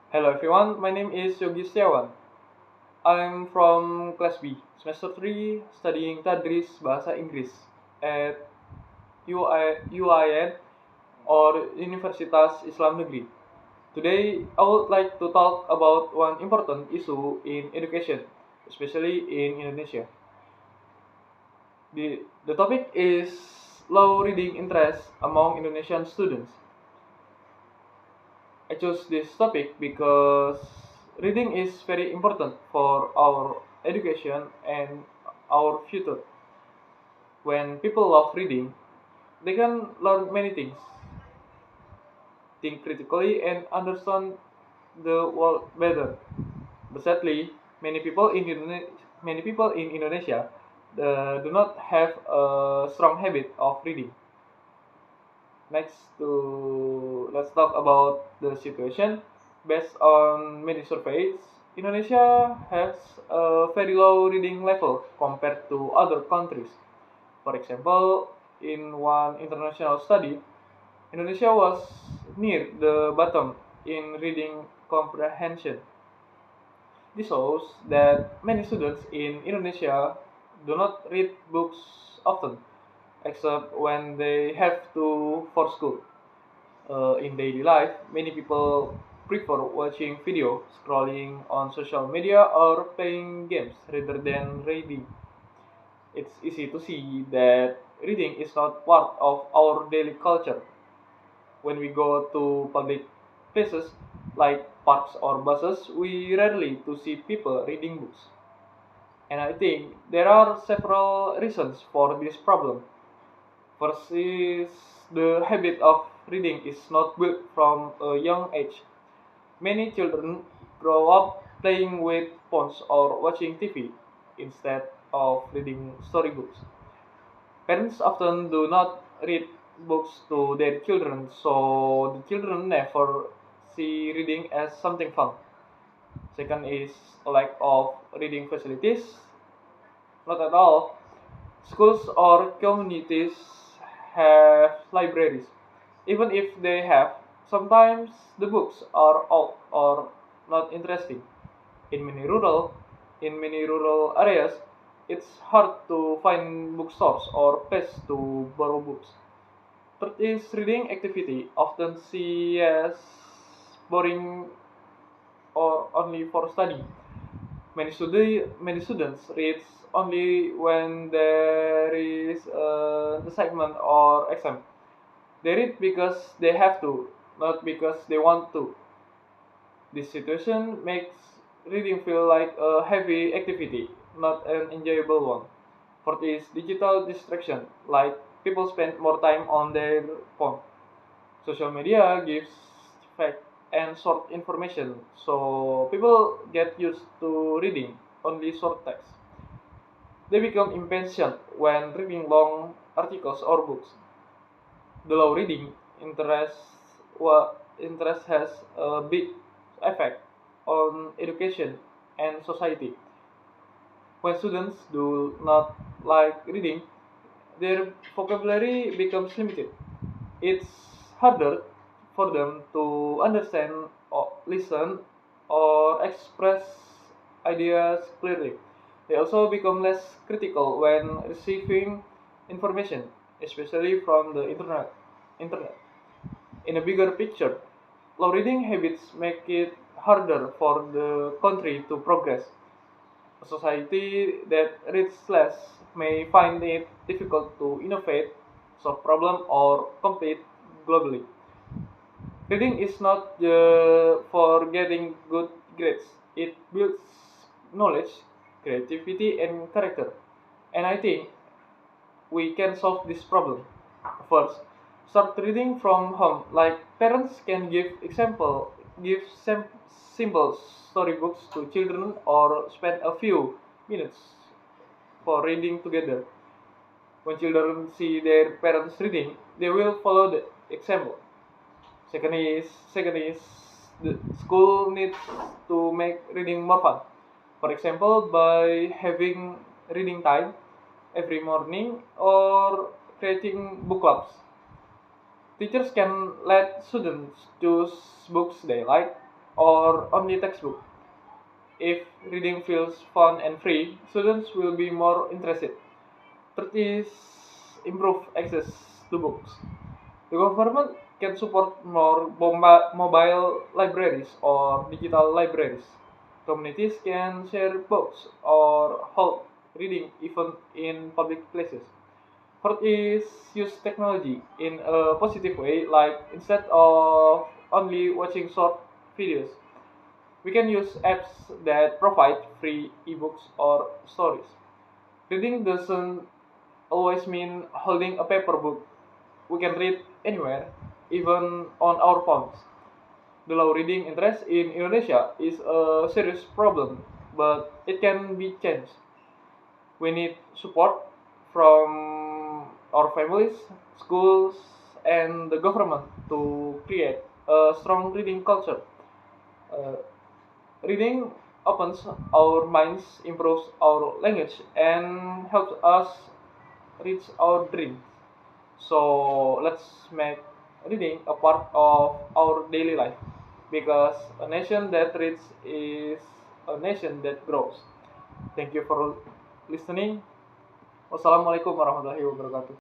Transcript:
Hello everyone, my name is Yogi Setiawan. I'm from class B, semester 3, studying Tadris Bahasa Inggris at UIN or Universitas Islam Negeri. Today, I would like to talk about one important issue in education, especially in Indonesia. The topic is low reading interest among Indonesian students. I chose this topic because reading is very important for our education and our future. When people love reading, they can learn many things, think critically, and understand the world better. But sadly, many people in Indonesia do not have a strong habit of reading. Let's talk about the situation. Based on many surveys, Indonesia has a very low reading level compared to other countries. For example, in one international study, Indonesia was near the bottom in reading comprehension. This shows that many students in Indonesia do not read books often, except when they have to for school. In daily life, many people prefer watching video, scrolling on social media, or playing games rather than reading. It's easy to see that reading is not part of our daily culture. When we go to public places like parks or buses, we rarely to see people reading books. And I think there are several reasons for this problem. First is the habit of reading is not built from a young age. Many children grow up playing with phones or watching TV instead of reading storybooks. Parents often do not read books to their children, so the children never see reading as something fun. Second is lack of reading facilities. Not at all. Schools or communities have libraries. Even if they have, sometimes the books are old or not interesting. In many rural in many rural areas, it's hard to find bookstores or places to borrow books. Third is reading activity, often seen as boring or only for study. Many students read only when there is an assignment or exam. They read because they have to, not because they want to. This situation makes reading feel like a heavy activity, not an enjoyable one. Fourth is digital distraction, like people spend more time on their phone. Social media gives fact and short information, so people get used to reading only short text. They become impatient when reading long articles or books. The low reading interest interest has a big effect on education and society. When students do not like reading, their vocabulary becomes limited. It's harder for them to understand or listen or express ideas clearly. They also become less critical when receiving information, especially from the internet. In a bigger picture, low reading habits make it harder for the country to progress. A society that reads less may find it difficult to innovate, solve problems, or compete globally. Reading is not for getting good grades. It builds knowledge, creativity, and character. And I think we can solve this problem. First, start reading from home. Like parents can give simple storybooks to children or spend a few minutes for reading together. When children see their parents reading, they will follow the example. Second is the school needs to make reading more fun. For example, by having reading time every morning or creating book clubs. Teachers can let students choose books they like, or only textbook. If reading feels fun and free, students will be more interested. Third is improve access to books. The government can support more mobile libraries or digital libraries. Communities can share books or hold reading even in public places. Fourth is use technology in a positive way, like instead of only watching short videos, we can use apps that provide free ebooks or stories. Reading doesn't always mean holding a paper book. We can read anywhere, even on our phones. The low reading interest in Indonesia is a serious problem, but it can be changed. We need support from our families, schools, and the government to create a strong reading culture. Uh, Reading opens our minds, improves our language, and helps us reach our dreams. So let's make reading a part of our daily life because a nation that reads is a nation that grows. Thank you for listening. Wassalamualaikum warahmatullahi wabarakatuh.